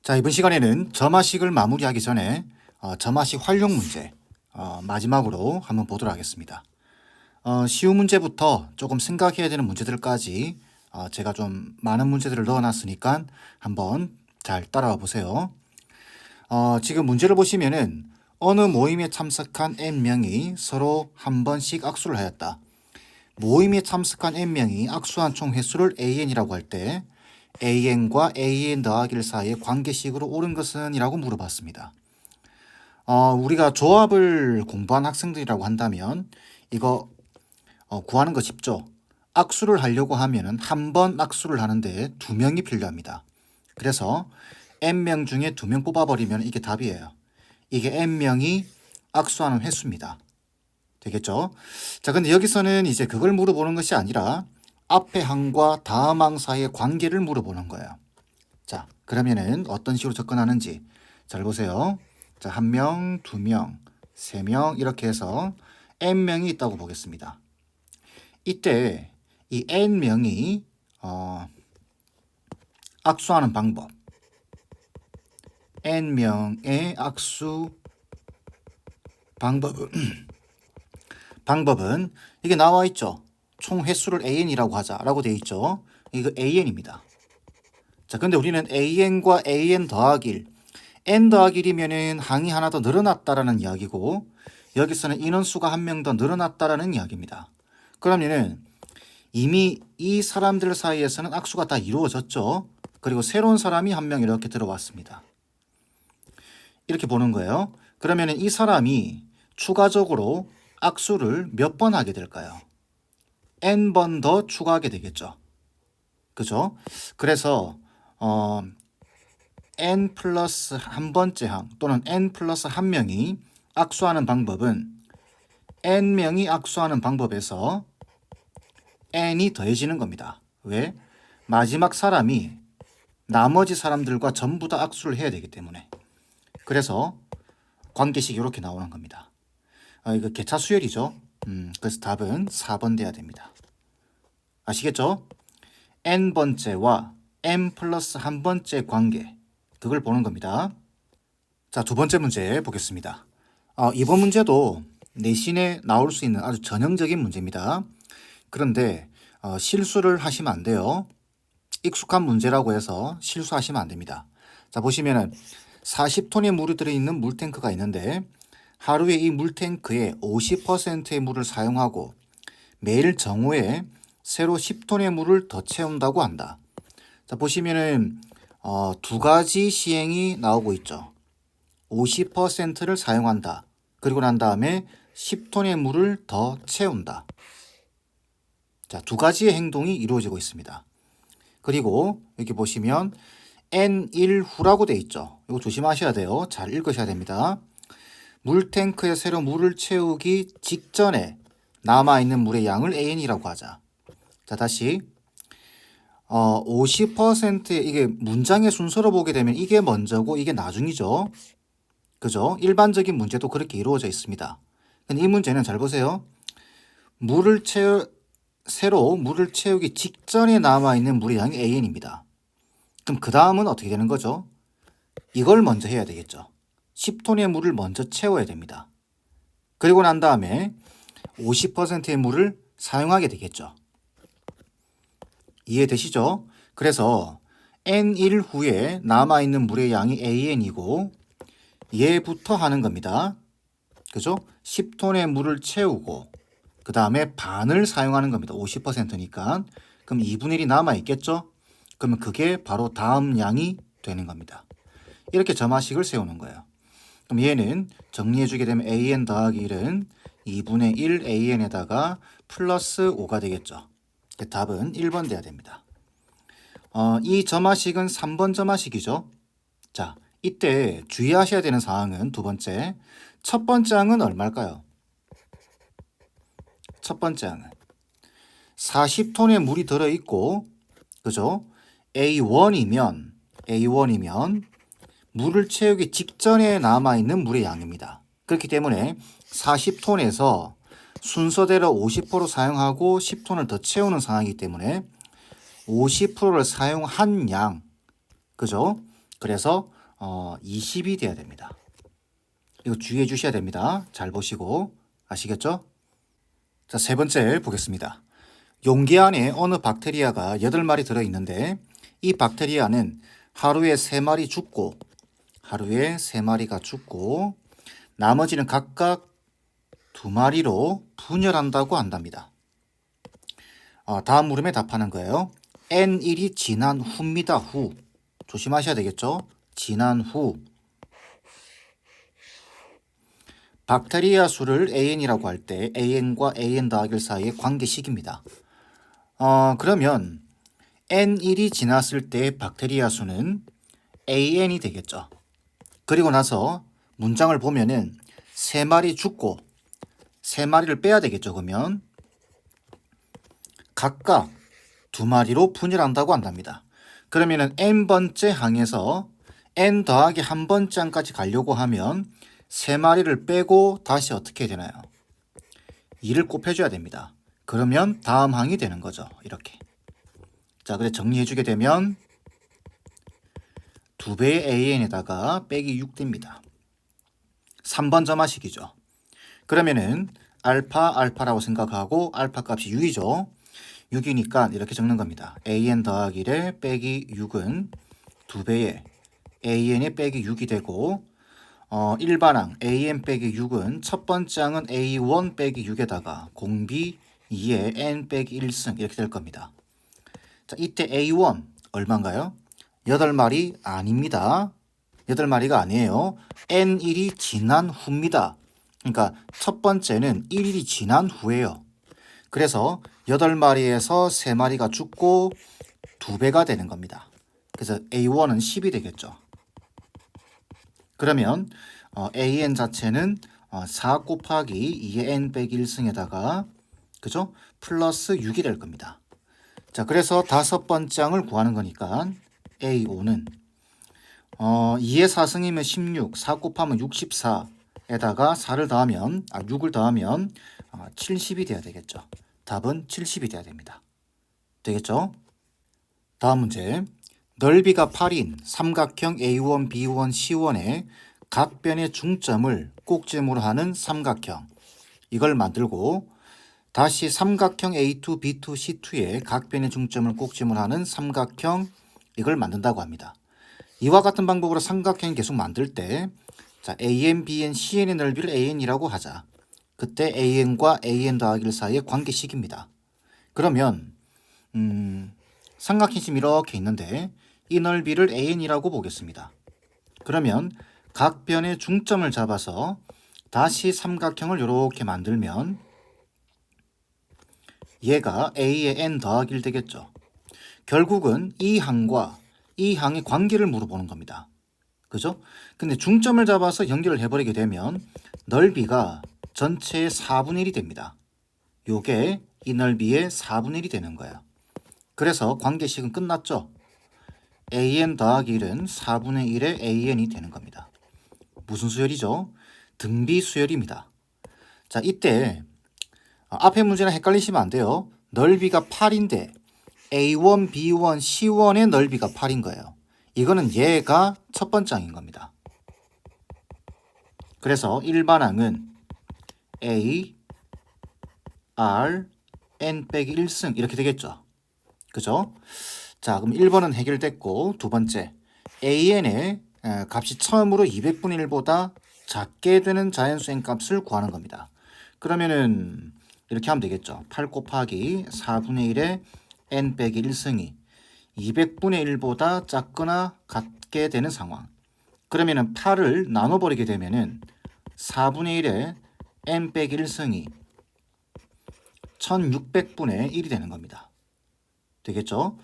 자, 이번 시간에는 점화식을 마무리하기 전에 점화식 활용 문제 마지막으로 한번 보도록 하겠습니다. 쉬운 문제부터 조금 생각해야 되는 문제들까지 제가 좀 많은 문제들을 넣어놨으니까 한번 잘 따라와 보세요. 지금 문제를 보시면은 어느 모임에 참석한 N명이 서로 한 번씩 악수를 하였다. 모임에 참석한 N명이 악수한 총 횟수를 AN이라고 할 때 AN과 AN 더하기 사이의 관계식으로 옳은 것은? 이라고 물어봤습니다. 우리가 조합을 공부한 학생들이라고 한다면 이거 구하는 거 쉽죠. 악수를 하려고 하면은 한 번 악수를 하는데 2명이 필요합니다. 그래서 N명 중에 2명 뽑아버리면 이게 답이에요. 이게 N명이 악수하는 횟수입니다. 되겠죠? 자, 근데 여기서는 이제 그걸 물어보는 것이 아니라 앞에 항과 다음 항 사이의 관계를 물어보는 거예요. 자, 그러면은 어떤 식으로 접근하는지 잘 보세요. 자, 1명, 2명, 3명 이렇게 해서 N명이 있다고 보겠습니다. 이때 이 N명이 악수하는 방법, N명의 악수 방법은 이게 나와 있죠. 총 횟수를 AN이라고 하자라고 되어 있죠. 이거 AN입니다. 자, 근데 우리는 AN과 AN 더하기 N 더하기 1이면은 항이 하나 더 늘어났다라는 이야기고 여기서는 인원수가 1명 더 늘어났다라는 이야기입니다. 그러면은 이미 이 사람들 사이에서는 악수가 다 이루어졌죠. 그리고 새로운 사람이 1명 이렇게 들어왔습니다. 이렇게 보는 거예요. 그러면은 이 사람이 추가적으로 악수를 몇 번 하게 될까요? N번 더 추가하게 되겠죠. 그죠? 그래서 N 플러스 한 번째 항 또는 N 플러스 한 명이 악수하는 방법은 N명이 악수하는 방법에서 N이 더해지는 겁니다. 왜? 마지막 사람이 나머지 사람들과 전부 다 악수를 해야 되기 때문에. 그래서 관계식이 이렇게 나오는 겁니다. 이거 개차 수열이죠. 그래서 답은 4번 돼야 됩니다. 아시겠죠? N번째와 N 플러스 한 번째 관계, 그걸 보는 겁니다. 자, 2번째 문제 보겠습니다. 이번 문제도 내신에 나올 수 있는 아주 전형적인 문제입니다. 그런데 실수를 하시면 안 돼요. 익숙한 문제라고 해서 실수하시면 안 됩니다. 자, 보시면은 40톤의 물이 들어있는 물탱크가 있는데 하루에 이 물탱크에 50%의 물을 사용하고 매일 정오에 새로 10톤의 물을 더 채운다고 한다. 자, 보시면은 2가지 시행이 나오고 있죠. 50%를 사용한다. 그리고 난 다음에 10톤의 물을 더 채운다. 자, 2가지의 행동이 이루어지고 있습니다. 그리고 여기 보시면 N1 후라고 돼 있죠. 이거 조심하셔야 돼요. 잘 읽으셔야 됩니다. 물탱크에 새로 물을 채우기 직전에 남아있는 물의 양을 AN이라고 하자. 자, 다시 50%의 이게 문장의 순서로 보게 되면 이게 먼저고 이게 나중이죠. 그죠? 일반적인 문제도 그렇게 이루어져 있습니다. 근데 이 문제는 잘 보세요. 새로 물을 채우기 직전에 남아있는 물의 양이 AN입니다. 그럼 그 다음은 어떻게 되는 거죠? 이걸 먼저 해야 되겠죠. 10톤의 물을 먼저 채워야 됩니다. 그리고 난 다음에 50%의 물을 사용하게 되겠죠. 이해되시죠? 그래서 N1 후에 남아있는 물의 양이 AN이고 얘부터 하는 겁니다. 그죠? 10톤의 물을 채우고 그 다음에 반을 사용하는 겁니다. 50%니까. 그럼 2분의 1이 남아있겠죠? 그러면 그게 바로 다음 양이 되는 겁니다. 이렇게 점화식을 세우는 거예요. 그럼 얘는 정리해주게 되면 AN 더하기 1은 2분의 1 AN에다가 플러스 5가 되겠죠. 답은 1번 돼야 됩니다. 이 점화식은 3번 점화식이죠. 자, 이때 주의하셔야 되는 사항은 2번째. 첫 번째 항은 얼마일까요? 첫 번째 항은 40톤의 물이 들어있고, 그죠? A1이면 물을 채우기 직전에 남아있는 물의 양입니다. 그렇기 때문에 40톤에서 순서대로 50% 사용하고 10톤을 더 채우는 상황이기 때문에 50%를 사용한 양, 그죠? 그래서 20이 돼야 됩니다. 이거 주의해 주셔야 됩니다. 잘 보시고 아시겠죠? 자, 세 번째 보겠습니다. 용기 안에 어느 박테리아가 8마리 들어있는데 이 박테리아는 하루에 3마리 죽고 하루에 3마리가 죽고 나머지는 각각 2마리로 분열한다고 한답니다. 다음 물음에 답하는 거예요. N일이 지난 후입니다. 후. 조심하셔야 되겠죠? 지난 후. 박테리아 수를 AN이라고 할 때 AN과 AN 더하기 1 사이의 관계식입니다. 그러면 N일이 지났을 때 박테리아 수는 AN이 되겠죠. 그리고 나서 문장을 보면은 3마리 죽고 3마리를 빼야 되겠죠. 그러면 각각 2마리로 분열한다고 한답니다. 그러면은 n번째 항에서 n 더하기 1번째 항까지 가려고 하면 3마리를 빼고 다시 어떻게 되나요? 2를 곱해줘야 됩니다. 그러면 다음 항이 되는 거죠. 이렇게. 자, 그래 정리해주게 되면 2배의 an에다가 빼기 6 됩니다. 3번 점화식이죠. 그러면은 알파라고 생각하고 알파 값이 6이죠. 6이니까 이렇게 적는 겁니다. an 더하기 1에 빼기 6은 2배의 an에 빼기 6이 되고 일반항 an 빼기 6은 첫 번째 항은 a1 빼기 6에다가 공비 2에 n 빼기 1승 이렇게 될 겁니다. 자, 이때 a1 얼마인가요? 8마리 아닙니다. 8마리가 아니에요. n1이 지난 후입니다. 그러니까 첫 번째는 1일이 지난 후예요. 그래서 8마리에서 3마리가 죽고 2배가 되는 겁니다. 그래서 A1은 10이 되겠죠. 그러면 AN 자체는 4 곱하기 2의 N 빼기 1승에다가 그죠? 플러스 6이 될 겁니다. 자, 그래서 5번째 항을 구하는 거니까 A5는 2의 4승이면 16, 4 곱하면 64에다가 4를 더하면 6을 더하면 70이 돼야 되겠죠. 답은 70이 돼야 됩니다. 되겠죠? 다음 문제. 넓이가 8인 삼각형 A1, B1, C1의 각 변의 중점을 꼭지점으로 하는 삼각형. 이걸 만들고 다시 삼각형 A2, B2, C2의 각 변의 중점을 꼭지점으로 하는 삼각형 이걸 만든다고 합니다. 이와 같은 방법으로 삼각형 계속 만들 때 자, AN, BN, CN의 넓이를 AN이라고 하자. 그때 AN과 AN 더하기 1 사이의 관계식입니다. 그러면 삼각형이 지금 이렇게 있는데 이 넓이를 AN이라고 보겠습니다. 그러면 각 변의 중점을 잡아서 다시 삼각형을 이렇게 만들면 얘가 A의 N 더하기 1 되겠죠. 결국은 이 항과 이 항의 관계를 물어보는 겁니다. 그죠? 근데 중점을 잡아서 연결을 해버리게 되면 넓이가 전체의 4분의 1이 됩니다. 요게 이 넓이의 4분의 1이 되는 거예요. 그래서 관계식은 끝났죠. AN 더하기 1은 4분의 1의 AN이 되는 겁니다. 무슨 수열이죠? 등비 수열입니다. 자, 이때 앞에 문제랑 헷갈리시면 안 돼요. 넓이가 8인데 A1, B1, C1의 넓이가 8인 거예요. 이거는 얘가 첫 번째 항인 겁니다. 그래서 일반항은 A, R, N 빼기 1승 이렇게 되겠죠. 그죠? 자, 그럼 1번은 해결됐고 두 번째 AN의 값이 처음으로 200분의 1보다 작게 되는 자연수 n 값을 구하는 겁니다. 그러면은 이렇게 하면 되겠죠. 8 곱하기 4분의 1의 n 빼기 1승이 200분의 1보다 작거나 같게 되는 상황. 그러면은 8을 나눠버리게 되면은 4분의 1의 n 빼기 1승이 1600분의 1이 되는 겁니다. 되겠죠?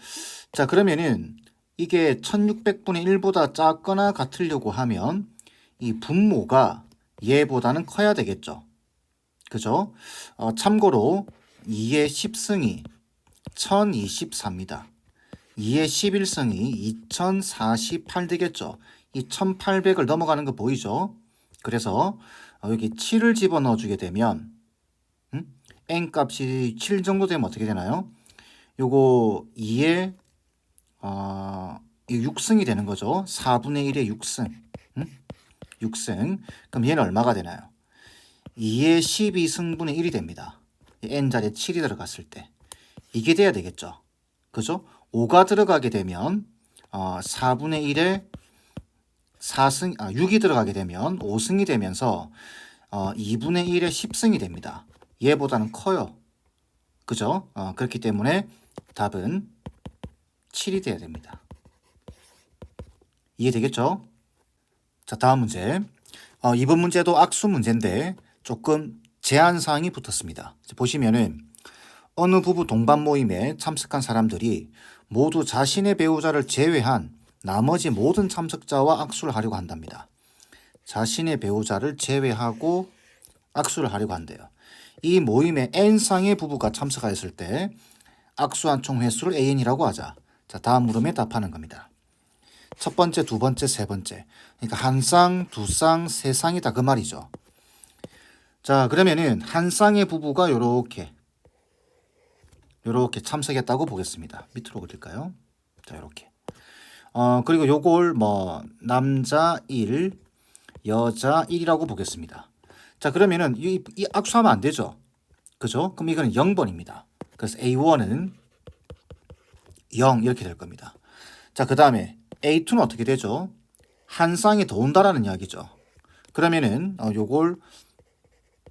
자, 그러면은 이게 1600분의 1보다 작거나 같으려고 하면 이 분모가 얘보다는 커야 되겠죠. 그죠? 참고로 2의 10승이 1024입니다. 2의 11승이 2048 되겠죠. 이 1800을 넘어가는 거 보이죠? 그래서 여기 7을 집어넣어 주게 되면 n 값이 7 정도 되면 어떻게 되나요? 요거 2의 이 6승이 되는 거죠. 4분의 1의 6승. 6승. 그럼 얘는 얼마가 되나요? 2의 12승분의 1이 됩니다. n 자리에 7이 들어갔을 때. 이게 돼야 되겠죠. 그죠? 5가 들어가게 되면 4분의 1에 6이 들어가게 되면 5승이 되면서 2분의 1에 10승이 됩니다. 얘보다는 커요. 그죠? 그렇기 때문에 답은 7이 돼야 됩니다. 이해되겠죠? 자, 다음 문제. 이번 문제도 악수 문제인데 조금 제한사항이 붙었습니다. 보시면은 어느 부부 동반 모임에 참석한 사람들이 모두 자신의 배우자를 제외한 나머지 모든 참석자와 악수를 하려고 한답니다. 자신의 배우자를 제외하고 악수를 하려고 한대요. 이 모임에 N상의 부부가 참석하였을 때 악수한 총 횟수를 AN이라고 하자. 자, 다음 물음에 답하는 겁니다. 첫 번째, 두 번째, 세 번째. 그러니까 한 쌍, 두 쌍, 세 쌍이다 그 말이죠. 자, 그러면은 한 쌍의 부부가 요렇게 참석했다고 보겠습니다. 밑으로 그릴까요? 자, 요렇게. 그리고 요걸 남자 1, 여자 1이라고 보겠습니다. 자, 그러면은 이 악수하면 안 되죠. 그죠? 그럼 이거는 0번입니다. 그래서 A1은 0 이렇게 될 겁니다. 자, 그 다음에 A2는 어떻게 되죠? 한 쌍이 더 온다라는 이야기죠. 그러면은 요걸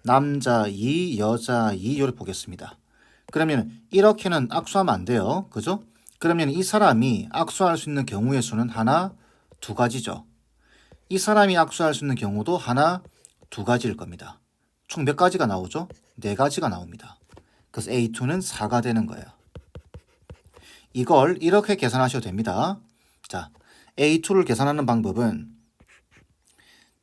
남자 2, 여자 2 이렇게 보겠습니다. 그러면 이렇게는 악수하면 안 돼요. 그죠? 그러면 이 사람이 악수할 수 있는 경우의 수는 하나, 두 가지죠. 이 사람이 악수할 수 있는 경우도 하나, 두 가지일 겁니다. 총 몇 가지가 나오죠? 네 가지가 나옵니다. 그래서 A2는 4가 되는 거예요. 이걸 이렇게 계산하셔도 됩니다. 자, A2를 계산하는 방법은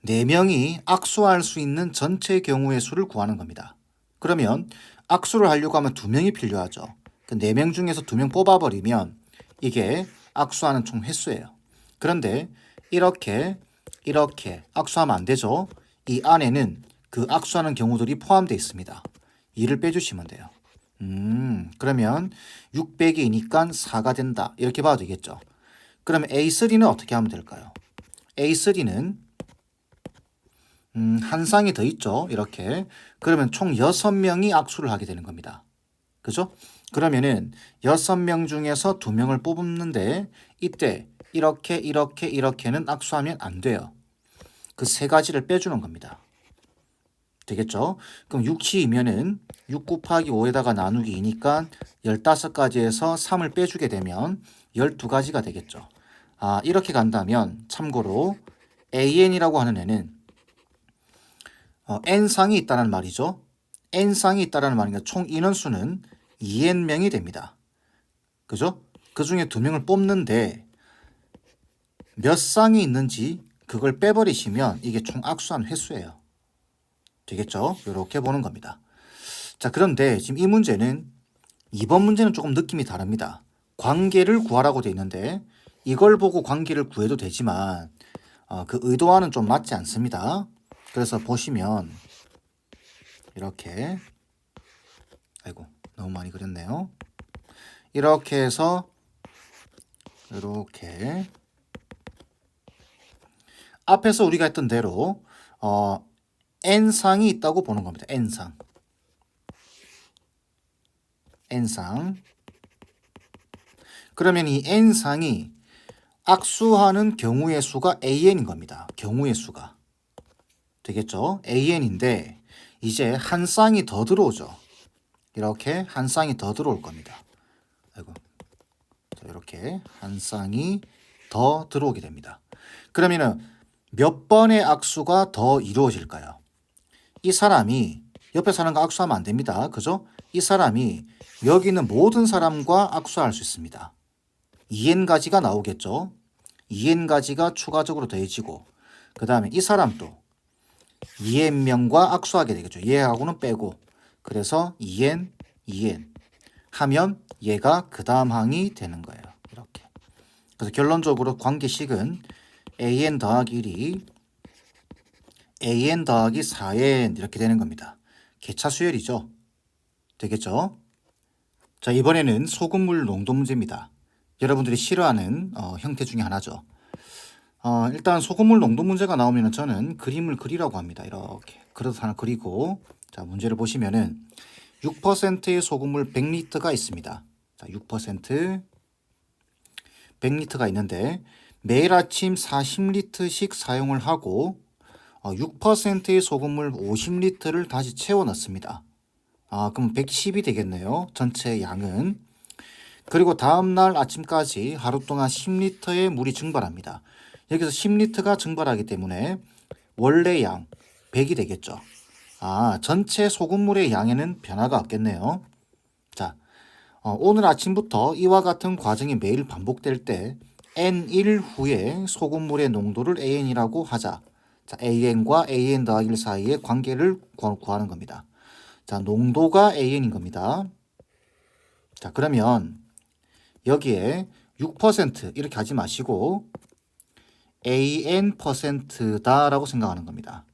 4명이 악수할 수 있는 전체 경우의 수를 구하는 겁니다. 그러면 악수를 하려고 하면 2명이 필요하죠. 그 4명 중에서 2명 뽑아버리면 이게 악수하는 총 횟수예요. 그런데 이렇게 악수하면 안 되죠. 이 안에는 그 악수하는 경우들이 포함되어 있습니다. 2를 빼주시면 돼요. 그러면 600이니까 4가 된다. 이렇게 봐도 되겠죠. 그러면 A3는 어떻게 하면 될까요? A3는 한 쌍이 더 있죠. 이렇게. 그러면 총 6명이 악수를 하게 되는 겁니다. 그죠? 그러면은 6명 중에서 2명을 뽑는데 이때 이렇게는 악수하면 안 돼요. 그 세 가지를 빼주는 겁니다. 되겠죠? 그럼 6이면은 6 곱하기 5에다가 나누기 2니까 15가지에서 3을 빼주게 되면 12가지가 되겠죠. 이렇게 간다면 참고로 AN이라고 하는 애는 N상이 있다는 말이죠. N상이 있다는 말이니까 총 인원수는 2N명이 됩니다. 그죠? 그 중에 2명을 뽑는데 몇 쌍이 있는지 그걸 빼버리시면 이게 총 악수한 횟수예요. 되겠죠? 이렇게 보는 겁니다. 자, 그런데 지금 이 문제는 이번 문제는 조금 느낌이 다릅니다. 관계를 구하라고 되어 있는데 이걸 보고 관계를 구해도 되지만 그 의도와는 좀 맞지 않습니다. 그래서 보시면 이렇게 너무 많이 그렸네요. 이렇게 해서 이렇게 앞에서 우리가 했던 대로 N상이 있다고 보는 겁니다. N상. 그러면 이 N상이 악수하는 경우의 수가 AN인 겁니다. 경우의 수가. 되겠죠? AN인데 이제 한 쌍이 더 들어오죠. 이렇게 한 쌍이 더 들어올 겁니다. 자, 이렇게 한 쌍이 더 들어오게 됩니다. 그러면은 몇 번의 악수가 더 이루어질까요? 이 사람이 옆에 사람과 악수하면 안 됩니다. 그죠? 이 사람이 여기 있는 모든 사람과 악수할 수 있습니다. 2n가지가 나오겠죠. 2n가지가 추가적으로 더해지고 그 다음에 이 사람도 2n명과 악수하게 되겠죠. 얘하고는 빼고 그래서 2n 하면 얘가 그 다음 항이 되는 거예요. 이렇게. 그래서 결론적으로 관계식은 an 더하기 1이 an 더하기 4n 이렇게 되는 겁니다. 개차 수열이죠. 되겠죠? 자, 이번에는 소금물 농도 문제입니다. 여러분들이 싫어하는 형태 중에 하나죠. 일단 소금물 농도 문제가 나오면 저는 그림을 그리라고 합니다. 이렇게 그릇 하나 그리고 자 문제를 보시면은 6%의 소금물 100리터가 있습니다. 자 6% 100리터가 있는데 매일 아침 40리터씩 사용을 하고 6%의 소금물 50리터를 다시 채워 넣습니다. 그럼 110이 되겠네요. 전체 양은. 그리고 다음날 아침까지 하루 동안 10리터의 물이 증발합니다. 여기서 10리터가 증발하기 때문에 원래 양 100이 되겠죠. 전체 소금물의 양에는 변화가 없겠네요. 자, 오늘 아침부터 이와 같은 과정이 매일 반복될 때 N1 후에 소금물의 농도를 AN이라고 하자. 자, AN과 AN 더하기 1 사이의 관계를 구하는 겁니다. 자, 농도가 AN인 겁니다. 자, 그러면 여기에 6% 이렇게 하지 마시고 AN%다라고 생각하는 겁니다.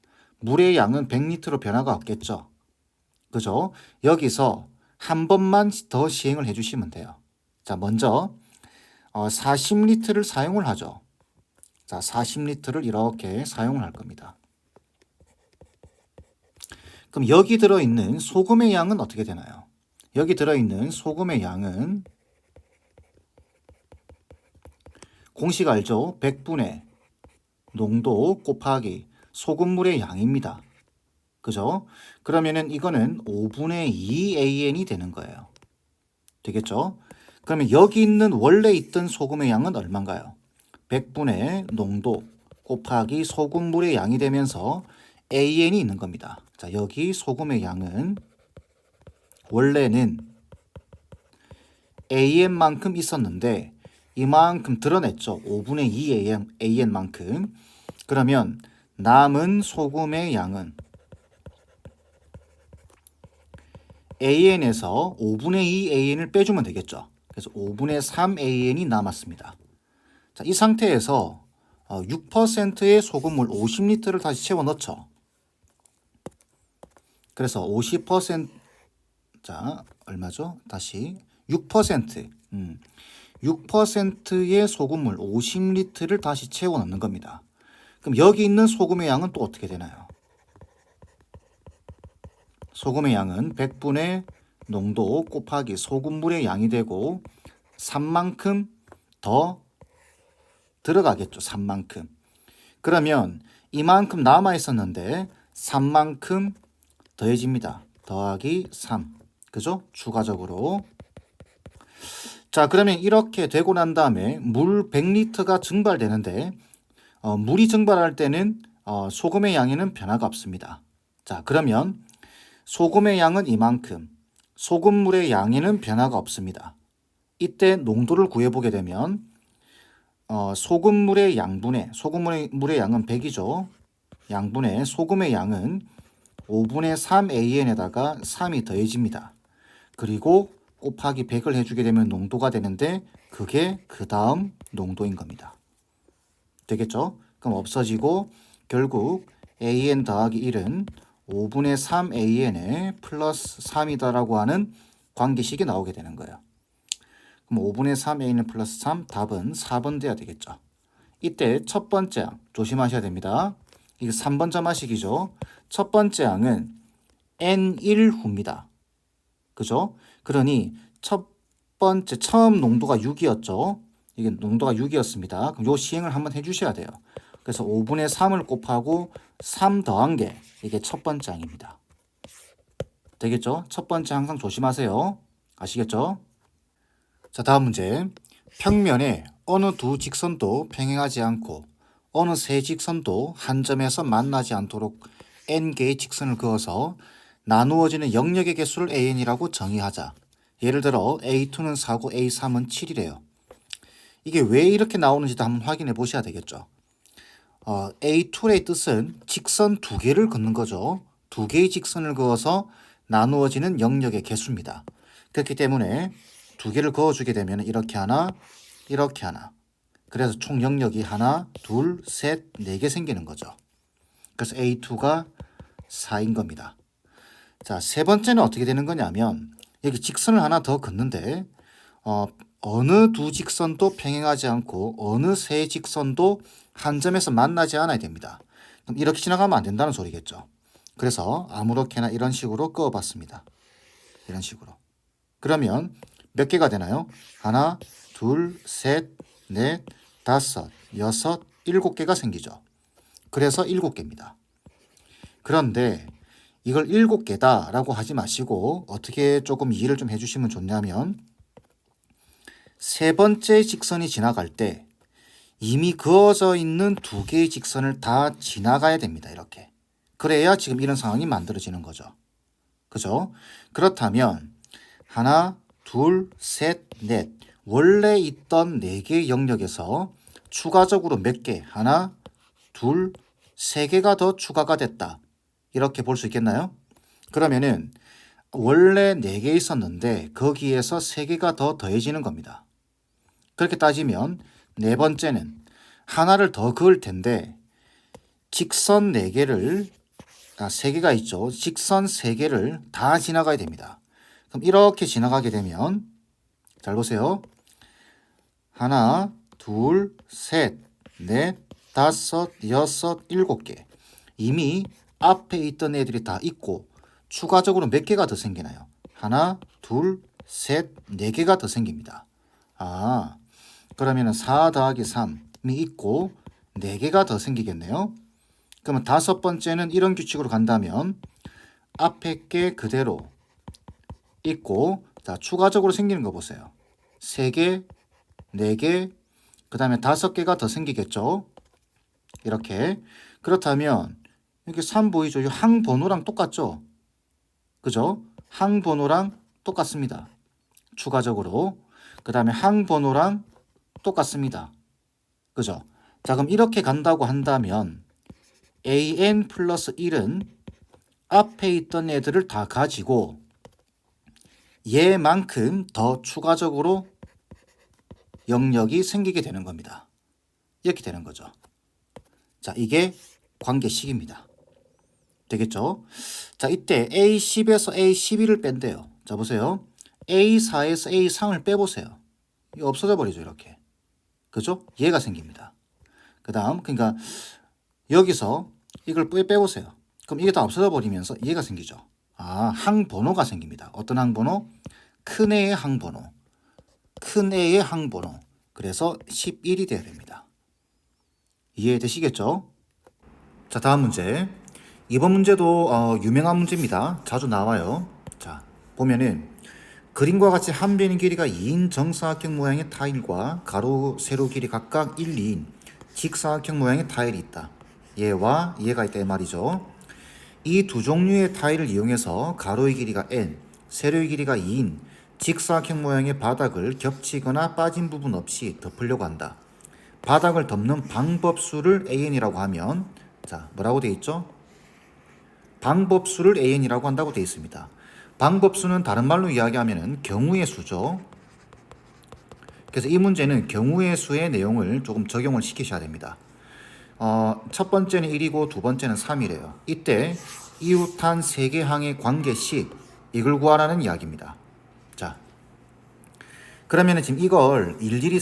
물의 양은 100리터로 변화가 없겠죠. 그죠? 여기서 한 번만 더 시행을 해주시면 돼요. 자, 먼저 40리터를 사용을 하죠. 자, 40리터를 이렇게 사용을 할 겁니다. 그럼 여기 들어있는 소금의 양은 어떻게 되나요? 여기 들어있는 소금의 양은 공식 알죠? 100분의 농도 곱하기 소금물의 양입니다. 그죠? 그러면은 이거는 5분의 2 AN이 되는 거예요. 되겠죠? 그러면 여기 있는 원래 있던 소금의 양은 얼마인가요? 100분의 농도 곱하기 소금물의 양이 되면서 AN이 있는 겁니다. 자, 여기 소금의 양은 원래는 AN만큼 있었는데 이만큼 드러냈죠. 5분의 2 AN만큼. 그러면 남은 소금의 양은 AN에서 5분의 2 AN을 빼주면 되겠죠. 그래서 5분의 3 AN이 남았습니다. 자, 이 상태에서 6%의 소금물 50리터를 다시 채워 넣죠. 그래서 50% 자, 얼마죠? 다시 6% 6%의 소금물 50리터를 다시 채워 넣는 겁니다. 그럼 여기 있는 소금의 양은 또 어떻게 되나요? 소금의 양은 100분의 농도 곱하기 소금물의 양이 되고 3만큼 더 들어가겠죠. 3만큼. 그러면 이만큼 남아 있었는데 3만큼 더해집니다. 더하기 3. 그죠? 추가적으로. 자, 그러면 이렇게 되고 난 다음에 물 100리터가 증발되는데 물이 증발할 때는 소금의 양에는 변화가 없습니다. 자, 그러면 소금의 양은 이만큼, 소금물의 양에는 변화가 없습니다. 이때 농도를 구해보게 되면 소금물의 양분의 소금물의 양은 100이죠. 양분의 소금의 양은 5분의 3 AN에다가 3이 더해집니다. 그리고 곱하기 100을 해주게 되면 농도가 되는데 그게 그 다음 농도인 겁니다. 되겠죠? 그럼 없어지고 결국 AN 더하기 1은 5분의 3 AN에 플러스 3이다라고 하는 관계식이 나오게 되는 거예요. 그럼 5분의 3 AN 플러스 3 답은 4번 돼야 되겠죠. 이때 첫 번째 항 조심하셔야 됩니다. 이게 3번 점화식이죠. 첫 번째 항은 N1 후입니다. 그죠? 그러니 첫 번째 처음 농도가 6이었죠. 이게 농도가 6이었습니다. 그럼 요 시행을 한번 해주셔야 돼요. 그래서 5분의 3을 곱하고 3 더한 게 이게 첫 번째 항입니다. 되겠죠? 첫 번째 항상 조심하세요. 아시겠죠? 자, 다음 문제. 평면에 어느 두 직선도 평행하지 않고 어느 세 직선도 한 점에서 만나지 않도록 n개의 직선을 그어서 나누어지는 영역의 개수를 an이라고 정의하자. 예를 들어 A2는 4고 A3은 7이래요. 이게 왜 이렇게 나오는지도 한번 확인해 보셔야 되겠죠. A2의 뜻은 직선 두 개를 긋는 거죠. 두 개의 직선을 그어서 나누어지는 영역의 개수입니다. 그렇기 때문에 두 개를 그어주게 되면 이렇게 하나, 이렇게 하나. 그래서 총 영역이 하나, 둘, 셋, 네 개 생기는 거죠. 그래서 A2가 4인 겁니다. 자, 세 번째는 어떻게 되는 거냐면 여기 직선을 하나 더 긋는데 어느 두 직선도 평행하지 않고 어느 세 직선도 한 점에서 만나지 않아야 됩니다. 그럼 이렇게 지나가면 안 된다는 소리겠죠. 그래서 아무렇게나 이런 식으로 그어봤습니다. 이런 식으로. 그러면 몇 개가 되나요? 하나, 둘, 셋, 넷, 다섯, 여섯, 일곱 개가 생기죠. 그래서 일곱 개입니다. 그런데 이걸 일곱 개다라고 하지 마시고 어떻게 조금 이해를 좀 해주시면 좋냐면 세 번째 직선이 지나갈 때 이미 그어져 있는 두 개의 직선을 다 지나가야 됩니다. 이렇게. 그래야 지금 이런 상황이 만들어지는 거죠. 그죠? 그렇다면 하나, 둘, 셋, 넷. 원래 있던 네 개의 영역에서 추가적으로 몇 개? 하나, 둘, 세 개가 더 추가가 됐다. 이렇게 볼 수 있겠나요? 그러면은 원래 네 개 있었는데 거기에서 세 개가 더 더해지는 겁니다. 그렇게 따지면 네 번째는 하나를 더 그을 텐데 직선 4개를 세 개가 있죠. 직선 3개를 다 지나가야 됩니다. 그럼 이렇게 지나가게 되면 잘 보세요. 하나, 둘, 셋, 넷, 다섯, 여섯, 일곱 개. 이미 앞에 있던 애들이 다 있고 추가적으로 몇 개가 더 생기나요? 하나, 둘, 셋, 4개가 더 생깁니다. 아, 그러면 4 더하기 3이 있고 4개가 더 생기겠네요. 그러면 다섯 번째는 이런 규칙으로 간다면 앞에 게 그대로 있고 자 추가적으로 생기는 거 보세요. 3개, 4개, 그 다음에 5개가 더 생기겠죠. 이렇게. 그렇다면 이렇게 3 보이죠? 이 항번호랑 똑같죠? 그죠? 항번호랑 똑같습니다. 추가적으로. 그 다음에 항번호랑 똑같습니다. 그죠? 자, 그럼 이렇게 간다고 한다면 an 플러스 1은 앞에 있던 애들을 다 가지고 얘만큼 더 추가적으로 영역이 생기게 되는 겁니다. 이렇게 되는 거죠. 자, 이게 관계식입니다. 되겠죠? 자, 이때 A10에서 A11을 뺀대요. 자, 보세요. A4에서 A3을 빼보세요. 이거 없어져 버리죠, 이렇게. 그죠? 얘가 생깁니다. 그 다음, 그러니까 여기서 이걸 빼보세요. 그럼 이게 다 없어져 버리면서 얘가 생기죠. 아, 항번호가 생깁니다. 어떤 항번호? 큰 애의 항번호. 큰 애의 항번호. 그래서 11이 돼야 됩니다. 이해되시겠죠? 자, 다음 문제. 이번 문제도 유명한 문제입니다. 자주 나와요. 자, 보면은 그림과 같이 한 변의 길이가 2인 정사각형 모양의 타일과 가로, 세로 길이 각각 1, 2인 직사각형 모양의 타일이 있다. 얘와 얘가 있다 이 말이죠. 이 두 종류의 타일을 이용해서 가로의 길이가 n, 세로의 길이가 2인 직사각형 모양의 바닥을 겹치거나 빠진 부분 없이 덮으려고 한다. 바닥을 덮는 방법수를 an이라고 하면 자, 뭐라고 되어 있죠? 방법수를 an이라고 한다고 되어 있습니다. 방법수는 다른 말로 이야기하면 경우의 수죠. 그래서 이 문제는 경우의 수의 내용을 조금 적용을 시키셔야 됩니다. 첫 번째는 1이고 두 번째는 3이래요. 이때 이웃한 세 개 항의 관계식 이걸 구하라는 이야기입니다. 자, 그러면 지금 이걸 일일이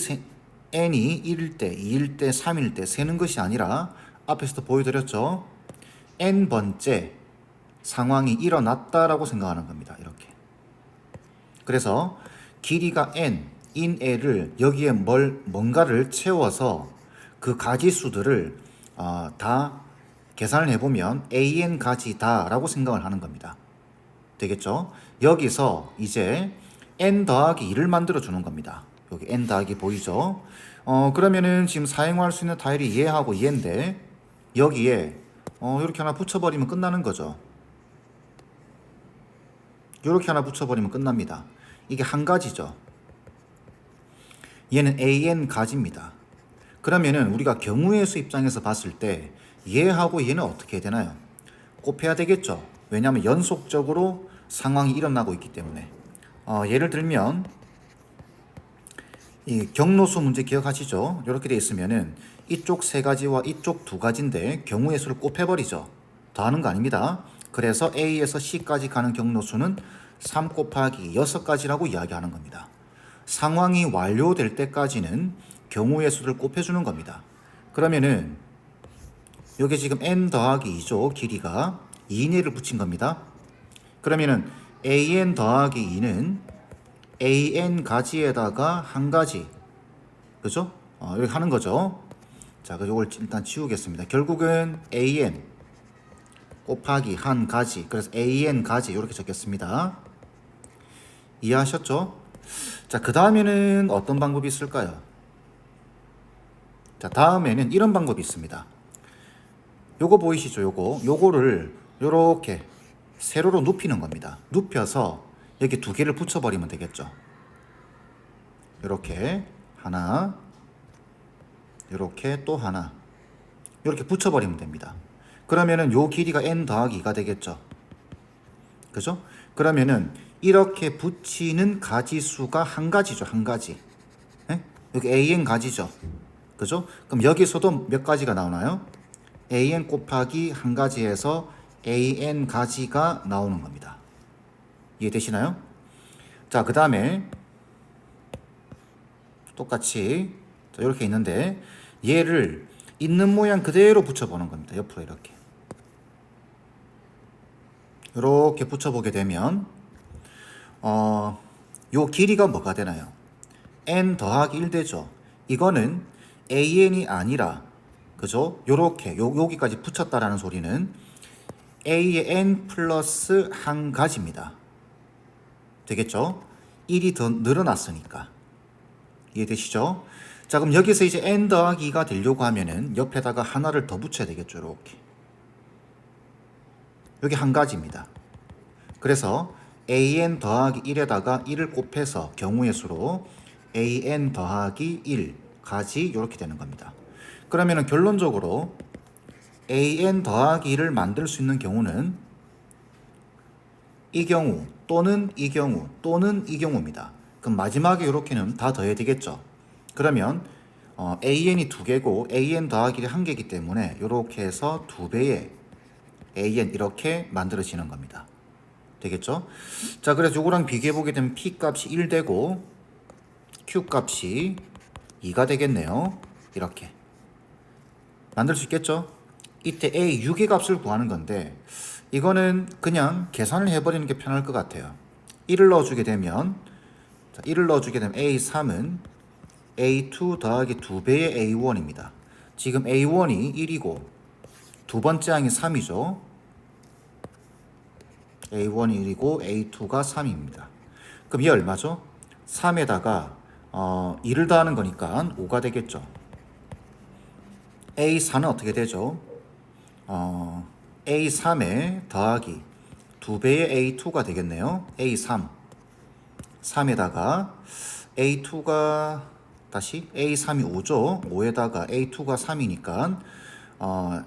n이 1일 때, 2일 때, 3일 때 세는 것이 아니라 앞에서도 보여드렸죠. n번째 상황이 일어났다라고 생각하는 겁니다. 이렇게. 그래서 길이가 n인 애를 여기에 뭔가를 채워서 그 가지수들을 다 계산을 해보면 an 가지다라고 생각을 하는 겁니다. 되겠죠? 여기서 이제 n 더하기 2를 만들어 주는 겁니다. 여기 n 더하기 보이죠? 그러면은 지금 사용할 수 있는 타일이 얘하고 얘인데 여기에 이렇게 하나 붙여버리면 끝나는 거죠. 이렇게 하나 붙여버리면 끝납니다. 이게 한 가지죠. 얘는 an 가지입니다. 그러면은 우리가 경우의 수 입장에서 봤을 때 얘하고 얘는 어떻게 되나요? 곱해야 되겠죠. 왜냐하면 연속적으로 상황이 일어나고 있기 때문에. 예를 들면 이 경로수 문제 기억하시죠? 이렇게 돼 있으면은 이쪽 세 가지와 이쪽 두 가지인데 경우의 수를 곱해버리죠. 더하는 거 아닙니다. 그래서 A에서 C까지 가는 경로수는 3 곱하기 6가지라고 이야기하는 겁니다. 상황이 완료될 때까지는 경우의 수를 곱해주는 겁니다. 그러면은 여기 지금 n 더하기 2죠. 길이가 2인을 붙인 겁니다. 그러면은 an 더하기 2는 an 가지에다가 한 가지, 그죠? 이렇게 하는 거죠. 자, 이걸 일단 지우겠습니다. 결국은 an 곱하기 한 가지, 그래서 an 가지 이렇게 적겠습니다. 이해하셨죠? 자, 그 다음에는 어떤 방법이 있을까요? 자, 다음에는 이런 방법이 있습니다. 요거 보이시죠? 요거를 요렇게 세로로 눕히는 겁니다. 눕혀서 여기 두 개를 붙여버리면 되겠죠. 요렇게 하나, 요렇게 또 하나, 요렇게 붙여버리면 됩니다. 그러면은 요 길이가 n 더하기 2가 되겠죠. 그죠? 그러면은 이렇게 붙이는 가지수가 한 가지죠. 한 가지. 네? 여기 an 가지죠. 그죠? 그럼 여기서도 몇 가지가 나오나요? an 곱하기 한 가지에서 an 가지가 나오는 겁니다. 이해되시나요? 자, 그 다음에 똑같이 이렇게 있는데 얘를 있는 모양 그대로 붙여보는 겁니다. 옆으로 이렇게 붙여보게 되면 요 길이가 뭐가 되나요? n 더하기 1 되죠. 이거는 an이 아니라, 그죠? 요렇게 여기까지 붙였다라는 소리는 a의 n 플러스 한 가지입니다. 되겠죠? 1이 더 늘어났으니까. 이해되시죠? 자, 그럼 여기서 이제 n 더하기 2가 되려고 하면은 옆에다가 하나를 더 붙여야 되겠죠. 이렇게. 여기 한 가지입니다. 그래서 an 더하기 1에다가 1을 곱해서 경우의 수로 an 더하기 1 가지 이렇게 되는 겁니다. 그러면은 결론적으로 an 더하기 1을 만들 수 있는 경우는 이 경우 또는 이 경우 또는 이 경우입니다. 그럼 마지막에 이렇게는 다 더해야 되겠죠. 그러면 an이 두 개고 an 더하기 1이 한 개이기 때문에 이렇게 해서 두 배의 an 이렇게 만들어지는 겁니다. 되겠죠? 자, 그래서 요거랑 비교해 보게 되면 p 값이 1 되고 q 값이 2가 되겠네요. 이렇게 만들 수 있겠죠? 이때 a 6의 값을 구하는 건데 이거는 그냥 계산을 해버리는 게 편할 것 같아요. 1을 넣어주게 되면 a3은 a2 더하기 2배의 a1입니다. 지금 a1이 1이고 두 번째 항이 3이죠. a1이 1이고 a2가 3입니다. 그럼 이 얼마죠? 3에다가 2를 더하는 거니까 5가 되겠죠. a4는 어떻게 되죠? a3에 더하기 2배의 a2가 되겠네요. a3 3에다가 a2가 다시 a3이 5죠. 5에다가 a2가 3이니까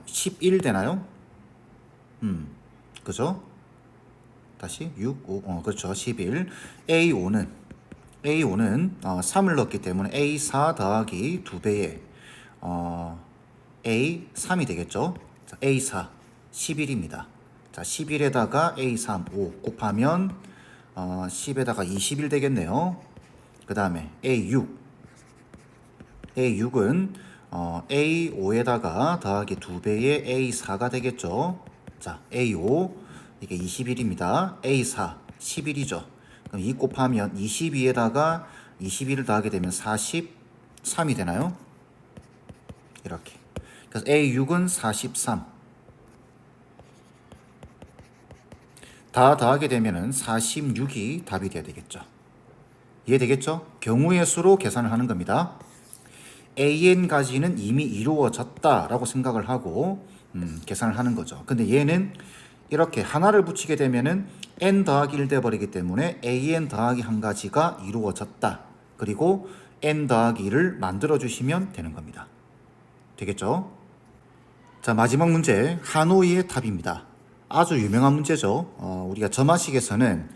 11 되나요? 그죠? 다시 6, 5, 그렇죠. 11. A5는 3을 넣었기 때문에 A4 더하기 2배의 A3이 되겠죠. 자, A4 11입니다. 자, 11에다가 A3 5 곱하면 10에다가 21 되겠네요. 그 다음에 A6은 A5에다가 더하기 2배의 A4가 되겠죠. 자, A5 이게 21입니다. A4 11이죠. 그럼 2 곱하면 22에다가 21을 더하게 되면 43이 되나요? 이렇게. 그래서 A6은 43. 다 더하게 되면은 46이 답이 돼야 되겠죠. 이해되겠죠? 경우의 수로 계산을 하는 겁니다. an까지는 이미 이루어졌다라고 생각을 하고 계산을 하는 거죠. 근데 얘는 이렇게 하나를 붙이게 되면은 n 더하기 1 돼버리기 때문에 an 더하기 한 가지가 이루어졌다. 그리고 n 더하기 1을 만들어 주시면 되는 겁니다. 되겠죠? 자, 마지막 문제 하노이의 탑입니다. 아주 유명한 문제죠. 우리가 점화식에서는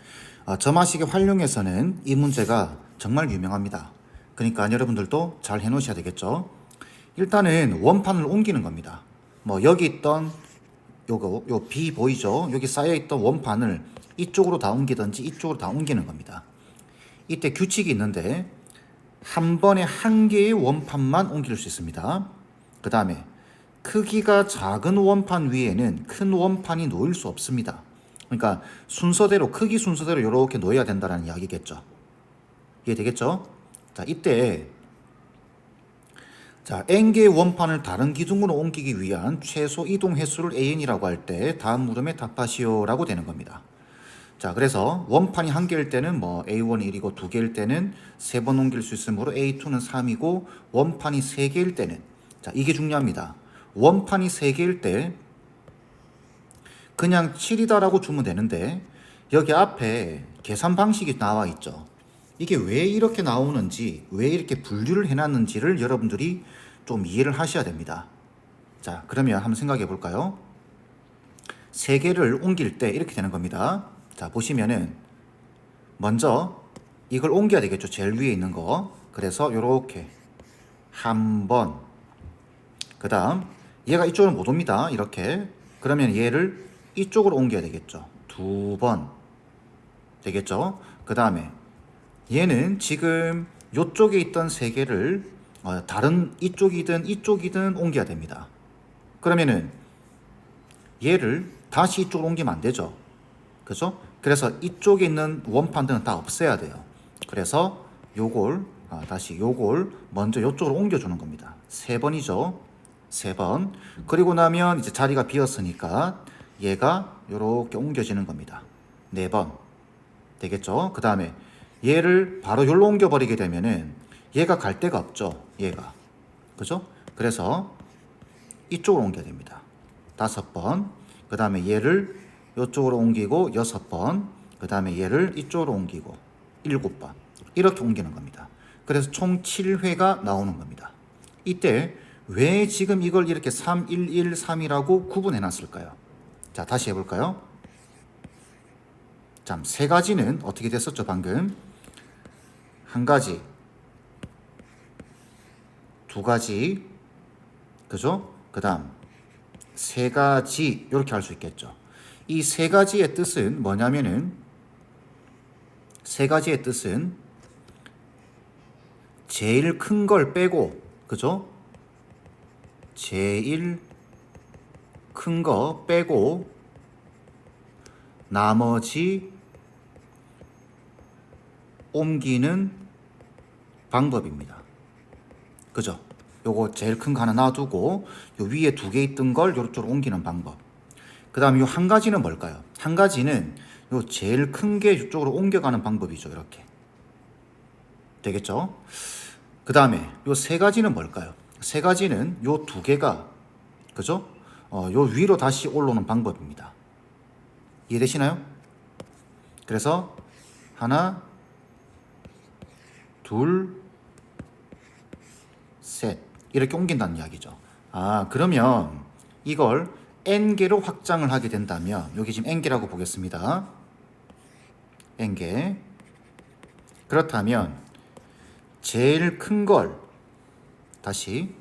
점화식의 활용에서는 이 문제가 정말 유명합니다. 그러니까 여러분들도 잘 해놓으셔야 되겠죠. 일단은 원판을 옮기는 겁니다. 뭐 여기 있던 요 B 보이죠? 여기 쌓여있던 원판을 이쪽으로 다 옮기든지 이쪽으로 다 옮기는 겁니다. 이때 규칙이 있는데 한 번에 한 개의 원판만 옮길 수 있습니다. 그 다음에 크기가 작은 원판 위에는 큰 원판이 놓일 수 없습니다. 그러니까 순서대로 크기 순서대로 이렇게 놓여야 된다는 이야기겠죠. 이해되겠죠? 자, 이때 자, n개의 원판을 다른 기둥으로 옮기기 위한 최소 이동 횟수를 an이라고 할 때 다음 물음에 답하시오라고 되는 겁니다. 자, 그래서 원판이 한 개일 때는 뭐 A1이 1이고 두 개일 때는 세 번 옮길 수 있으므로 A2는 3이고 원판이 세 개일 때는 자, 이게 중요합니다. 원판이 세 개일 때 그냥 7이다라고 주면 되는데 여기 앞에 계산 방식이 나와 있죠. 이게 왜 이렇게 나오는지, 왜 이렇게 분류를 해놨는지를 여러분들이 좀 이해를 하셔야 됩니다. 자, 그러면 한번 생각해 볼까요? 세 개를 옮길 때 이렇게 되는 겁니다. 자, 보시면은 먼저 이걸 옮겨야 되겠죠. 제일 위에 있는 거. 그래서 요렇게 한 번, 그 다음 얘가 이쪽으로 못 옵니다. 이렇게. 그러면 얘를 이쪽으로 옮겨야 되겠죠. 두 번 되겠죠. 그 다음에 얘는 지금 이쪽에 있던 세 개를 다른 이쪽이든 옮겨야 됩니다. 그러면은 얘를 다시 이쪽으로 옮기면 안 되죠. 그죠? 그래서 이쪽에 있는 원판들은 다 없애야 돼요. 그래서 요걸 다시 요걸 먼저 이쪽으로 옮겨주는 겁니다. 세 번이죠. 세 번. 그리고 나면 이제 자리가 비었으니까 얘가 요렇게 옮겨지는 겁니다. 네 번. 되겠죠? 그 다음에 얘를 바로 여기로 옮겨버리게 되면은 얘가 갈 데가 없죠. 얘가. 그죠? 그래서 이쪽으로 옮겨야 됩니다. 다섯 번. 그 다음에 얘를 이쪽으로 옮기고 여섯 번. 그 다음에 얘를 이쪽으로 옮기고 일곱 번. 이렇게 옮기는 겁니다. 그래서 총 7회가 나오는 겁니다. 이때 왜 지금 이걸 이렇게 3, 1, 1, 3이라고 구분해 놨을까요? 자, 다시 해볼까요? 자, 세 가지는 어떻게 됐었죠, 방금? 한 가지, 두 가지, 그죠? 그 다음, 세 가지, 이렇게 할 수 있겠죠. 이 세 가지의 뜻은 뭐냐면은, 세 가지의 뜻은 제일 큰 걸 빼고, 그죠? 제일 큰 거 빼고, 나머지 옮기는 방법입니다. 그죠? 요거 제일 큰 거 하나 놔두고 요 위에 두 개 있던 걸 요쪽으로 옮기는 방법. 그 다음에 요 한 가지는 뭘까요? 한 가지는 요 제일 큰 게 이쪽으로 옮겨가는 방법이죠. 이렇게. 되겠죠? 그 다음에 요 세 가지는 뭘까요? 세 가지는 요 두 개가 그죠? 요 위로 다시 올라오는 방법입니다. 이해되시나요? 그래서 하나, 둘, 셋 이렇게 옮긴다는 이야기죠. 아, 그러면 이걸 n개로 확장을 하게 된다면 여기 지금 n개라고 보겠습니다. n개. 그렇다면 제일 큰 걸 다시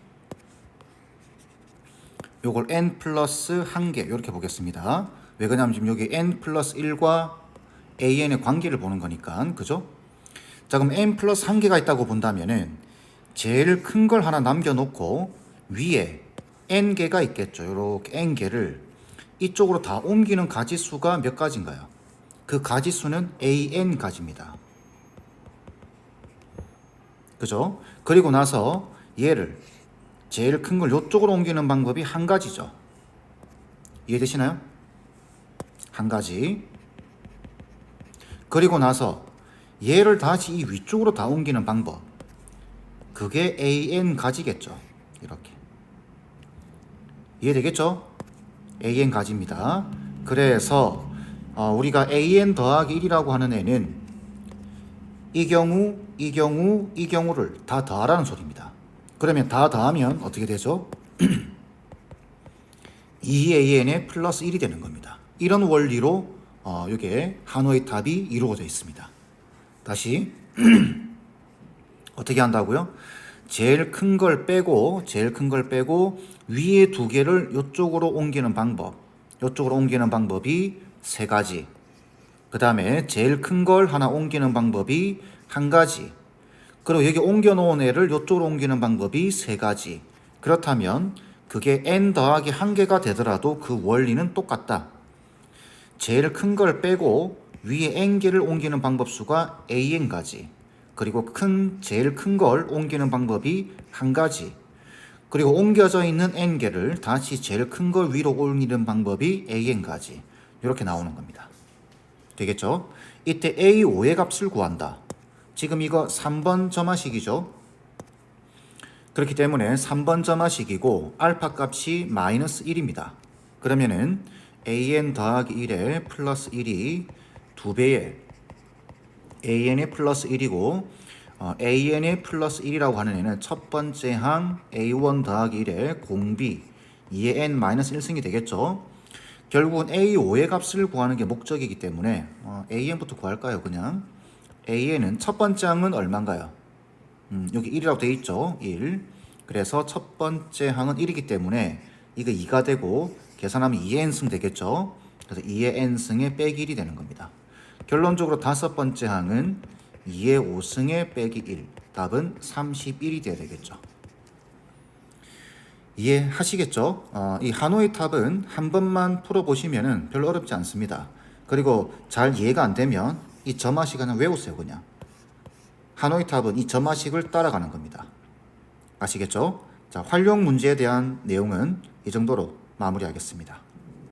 요걸 n 플러스 한 개 이렇게 보겠습니다. 왜 그러냐면 지금 여기 n 플러스 1과 an의 관계를 보는 거니까. 그죠? 자, 그럼 n 플러스 한 개가 있다고 본다면은 제일 큰 걸 하나 남겨놓고 위에 n개가 있겠죠. 이렇게 n개를 이쪽으로 다 옮기는 가지수가 몇 가지인가요? 그 가지수는 an 가지입니다. 그죠? 그리고 나서 얘를 제일 큰 걸 이쪽으로 옮기는 방법이 한 가지죠. 이해되시나요? 한 가지. 그리고 나서 얘를 다시 이 위쪽으로 다 옮기는 방법. 그게 an 가지겠죠. 이렇게. 이해되겠죠? an 가지입니다. 그래서 우리가 an 더하기 1이라고 하는 애는 이 경우를 다 더하라는 소리입니다. 그러면 다 더하면 어떻게 되죠? 2an에 플러스 1이 되는 겁니다. 이런 원리로 이게 한호의 답이 이루어져 있습니다. 다시 어떻게 한다고요? 제일 큰 걸 빼고 위에 두 개를 이쪽으로 옮기는 방법이 세 가지. 그 다음에 제일 큰 걸 하나 옮기는 방법이 한 가지. 그리고 여기 옮겨놓은 애를 이쪽으로 옮기는 방법이 세 가지. 그렇다면 그게 n 더하기 1개가 되더라도 그 원리는 똑같다. 제일 큰 걸 빼고 위에 n개를 옮기는 방법 수가 an가지. 그리고 제일 큰 걸 옮기는 방법이 한 가지. 그리고 옮겨져 있는 n개를 다시 제일 큰 걸 위로 옮기는 방법이 an가지. 이렇게 나오는 겁니다. 되겠죠? 이때 a5의 값을 구한다. 지금 이거 3번 점화식이죠. 그렇기 때문에 3번 점화식이고 알파 값이 마이너스 1입니다. 그러면은 an 더하기 1에 플러스 1이 2배에 an의 플러스 1이고 an의 플러스 1이라고 하는 애는 첫 번째 항 a1 더하기 1에 공비 2의 n 마이너스 1승이 되겠죠. 결국은 a5의 값을 구하는 게 목적이기 때문에 an부터 구할까요? 그냥 an은 첫 번째 항은 얼마인가요? 여기 1이라고 되어 있죠. 1. 그래서 첫 번째 항은 1이기 때문에 이거 2가 되고 계산하면 2의 n승 되겠죠. 그래서 2의 n승에 빼기 1이 되는 겁니다. 결론적으로 다섯 번째 항은 2의 5승에 빼기 1. 답은 31이 되어야 되겠죠. 이해하시겠죠? 이 하노이 탑은 한 번만 풀어보시면 별로 어렵지 않습니다. 그리고 잘 이해가 안 되면 이 점화식 그냥 외우세요. 그냥 하노이 탑은 이 점화식을 따라가는 겁니다. 아시겠죠? 자, 활용 문제에 대한 내용은 이 정도로 마무리하겠습니다.